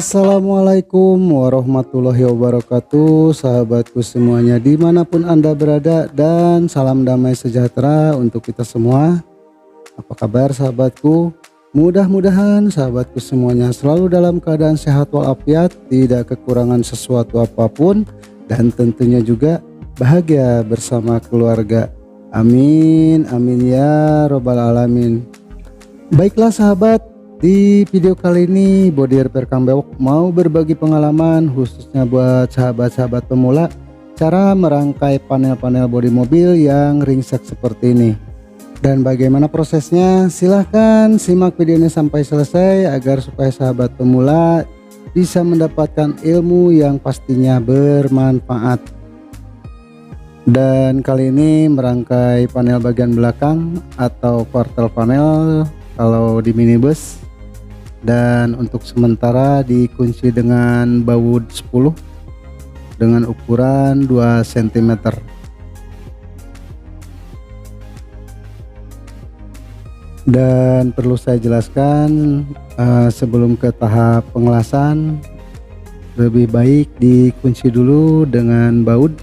Assalamualaikum warahmatullahi wabarakatuh, sahabatku semuanya dimanapun Anda berada, dan salam damai sejahtera untuk kita semua. Apa kabar sahabatku? Mudah-mudahan sahabatku semuanya selalu dalam keadaan sehat walafiat, tidak kekurangan sesuatu apapun, dan tentunya juga bahagia bersama keluarga. Amin, amin ya robbal alamin. Baiklah sahabat, di video kali ini Body Repair Kang Bewok mau berbagi pengalaman khususnya buat sahabat-sahabat pemula cara merangkai panel-panel bodi mobil yang ringsek seperti ini. Dan bagaimana prosesnya? Silahkan simak video ini sampai selesai agar supaya sahabat pemula bisa mendapatkan ilmu yang pastinya bermanfaat. Dan kali ini merangkai panel bagian belakang atau quarter panel kalau di minibus. Dan untuk sementara dikunci dengan baut 10 dengan ukuran 2 cm. Dan perlu saya jelaskan sebelum ke tahap pengelasan, lebih baik dikunci dulu dengan baut,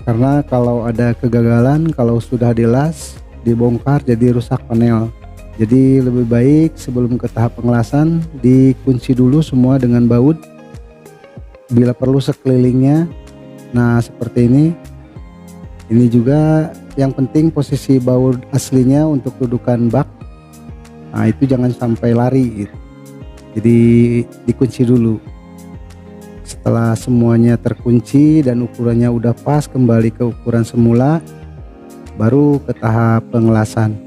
karena kalau ada kegagalan kalau sudah dilas dibongkar jadi rusak panel. Jadi lebih baik sebelum ke tahap pengelasan dikunci dulu semua dengan baut, bila perlu sekelilingnya. Nah seperti ini. Ini juga yang penting posisi baut aslinya untuk dudukan bak. Nah itu jangan sampai lari gitu. Jadi dikunci dulu. Setelah semuanya terkunci dan ukurannya udah pas kembali ke ukuran semula, baru ke tahap pengelasan.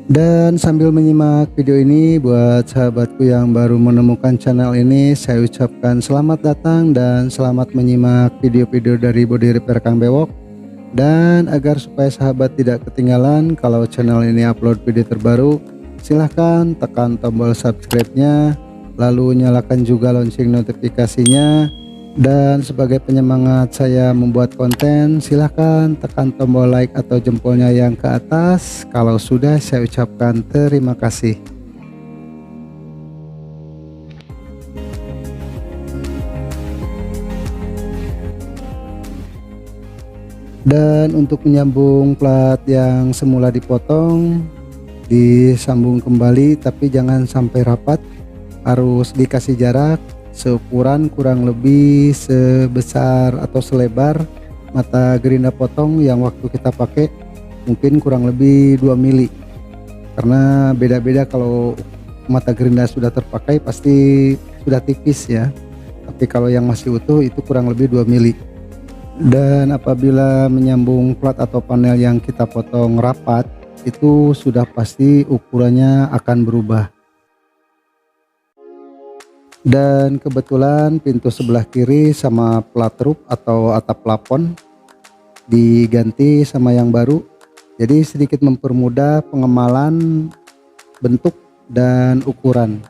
Dan sambil menyimak video ini, buat sahabatku yang baru menemukan channel ini, saya ucapkan selamat datang dan selamat menyimak video-video dari Body Repair Kang Bewok. Dan agar supaya sahabat tidak ketinggalan kalau channel ini upload video terbaru, silahkan tekan tombol subscribe-nya, lalu nyalakan juga lonceng notifikasinya. Dan sebagai penyemangat saya membuat konten, silahkan tekan tombol like atau jempolnya yang ke atas. Kalau sudah, saya ucapkan terima kasih. Dan untuk menyambung plat yang semula dipotong, disambung kembali, tapi jangan sampai rapat, harus dikasih jarak seukuran kurang lebih sebesar atau selebar mata gerinda potong yang waktu kita pakai, mungkin kurang lebih 2 mili, karena beda-beda. Kalau mata gerinda sudah terpakai pasti sudah tipis ya, tapi kalau yang masih utuh itu kurang lebih 2 mili. Dan apabila menyambung plat atau panel yang kita potong rapat, itu sudah pasti ukurannya akan berubah. Dan kebetulan pintu sebelah kiri sama plat roof atau atap plafon diganti sama yang baru, jadi sedikit mempermudah pengemalan bentuk dan ukuran.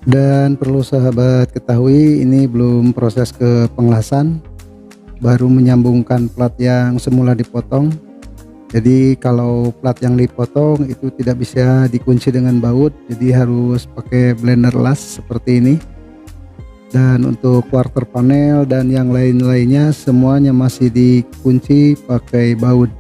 Dan perlu sahabat ketahui, ini belum proses ke pengelasan, baru menyambungkan plat yang semula dipotong. Jadi kalau plat yang dipotong itu tidak bisa dikunci dengan baut, jadi harus pakai blender las seperti ini. Dan untuk quarter panel dan yang lain-lainnya semuanya masih dikunci pakai baut.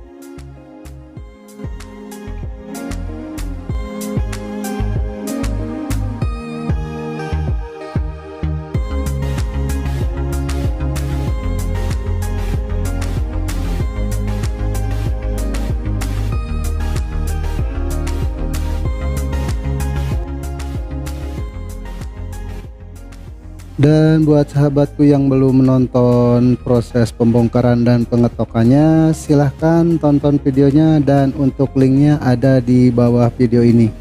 Dan buat sahabatku yang belum menonton proses pembongkaran dan pengetokannya, silahkan tonton videonya, dan untuk linknya ada di bawah video ini.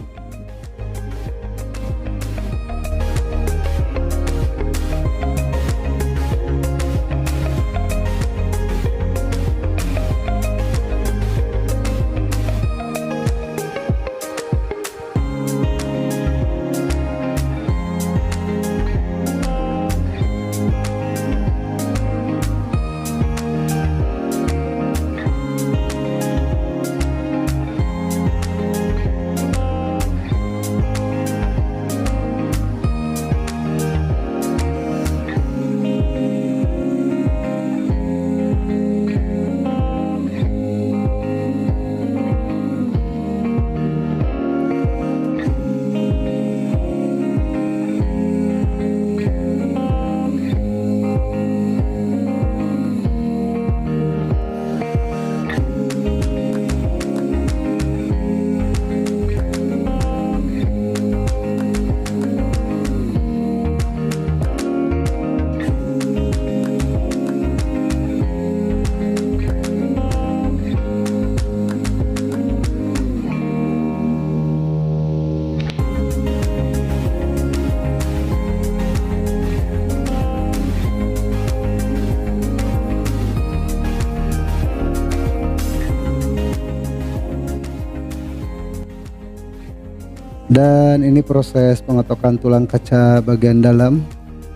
Dan ini proses pengotokan tulang kaca bagian dalam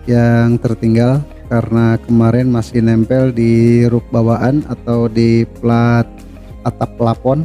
yang tertinggal karena kemarin masih nempel di roof bawaan atau di plat atap plafon.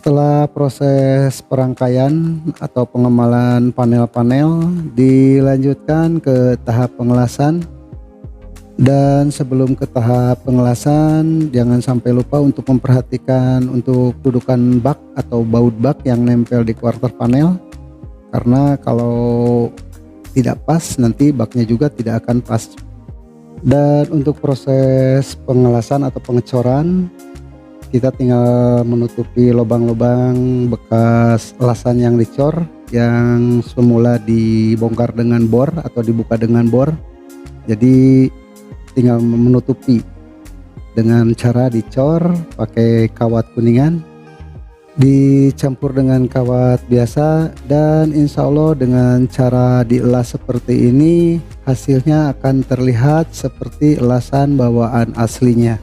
Setelah proses perangkaian atau pengemalan panel-panel, dilanjutkan ke tahap pengelasan. Dan sebelum ke tahap pengelasan, jangan sampai lupa untuk memperhatikan untuk dudukan bak atau baut bak yang nempel di quarter panel, karena kalau tidak pas nanti baknya juga tidak akan pas. Dan untuk proses pengelasan atau pengecoran, kita tinggal menutupi lubang-lubang bekas elasan yang dicor yang semula dibongkar dengan bor atau dibuka dengan bor. Jadi tinggal menutupi dengan cara dicor pakai kawat kuningan, dicampur dengan kawat biasa, dan insya Allah dengan cara dielas seperti ini hasilnya akan terlihat seperti elasan bawaan aslinya.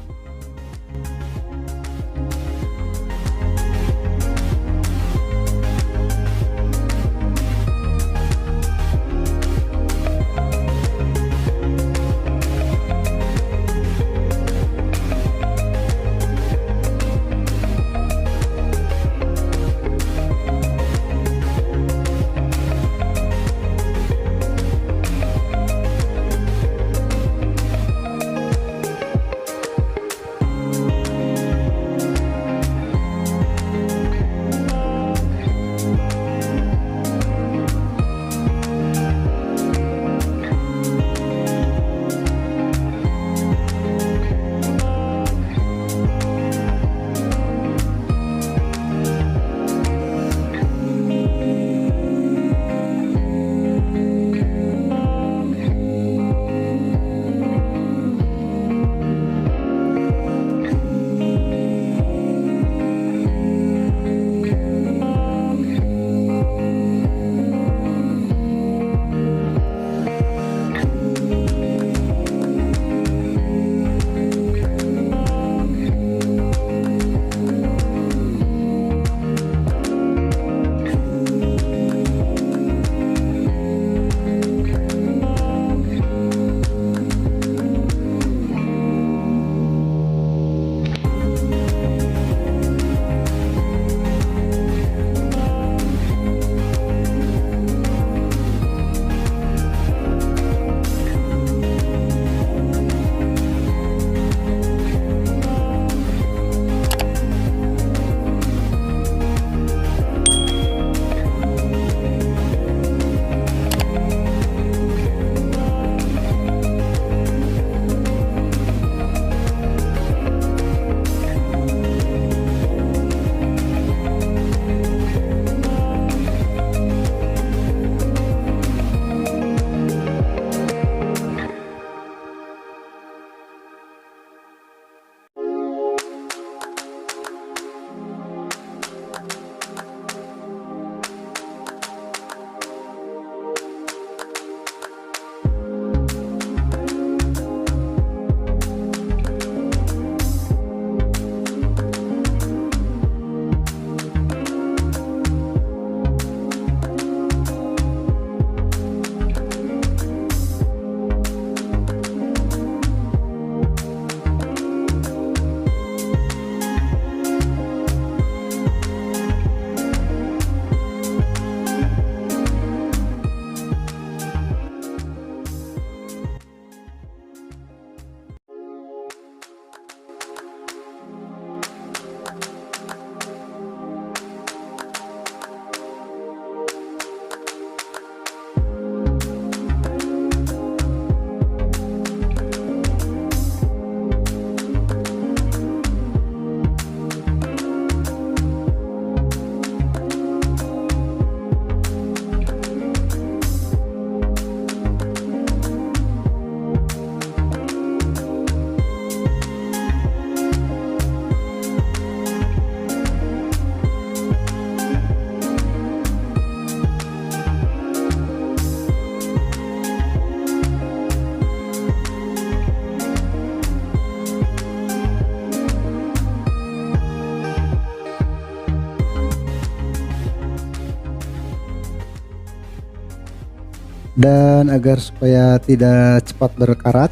Dan agar supaya tidak cepat berkarat,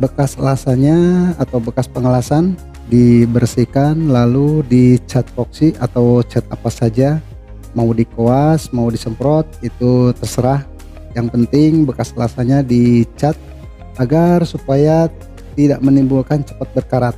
bekas elasannya atau bekas pengelasan dibersihkan lalu dicat epoxy atau cat apa saja, mau dikoas mau disemprot itu terserah, yang penting bekas elasannya dicat agar supaya tidak menimbulkan cepat berkarat.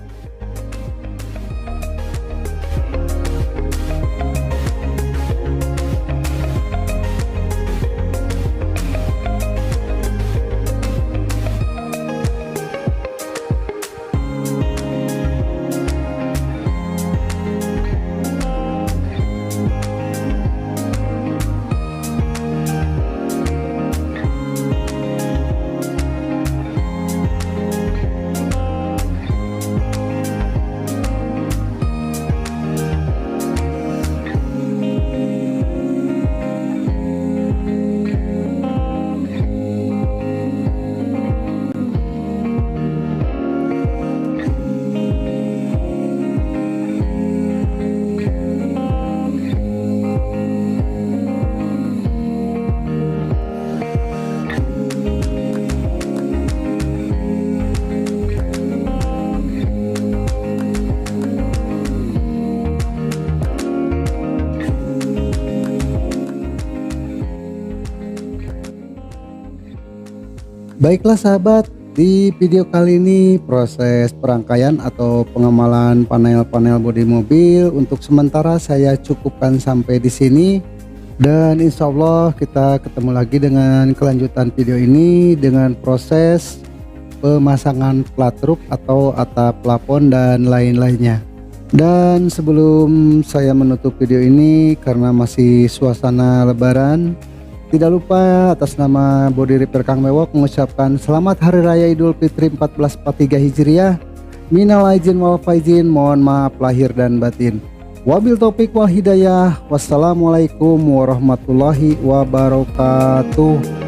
Baiklah sahabat, di video kali ini proses perangkaian atau pengemalan panel-panel bodi mobil untuk sementara saya cukupkan sampai di sini, dan insya Allah kita ketemu lagi dengan kelanjutan video ini dengan proses pemasangan plat truk atau atap plafon dan lain-lainnya. Dan sebelum saya menutup video ini karena masih suasana lebaran, tidak lupa atas nama Body Repair Kang Mewok mengucapkan selamat Hari Raya Idul Fitri 1443 Hijriah. Minal aidin wal faizin, mohon maaf lahir dan batin. Wabil taufik wal hidayah. Wassalamualaikum warahmatullahi wabarakatuh.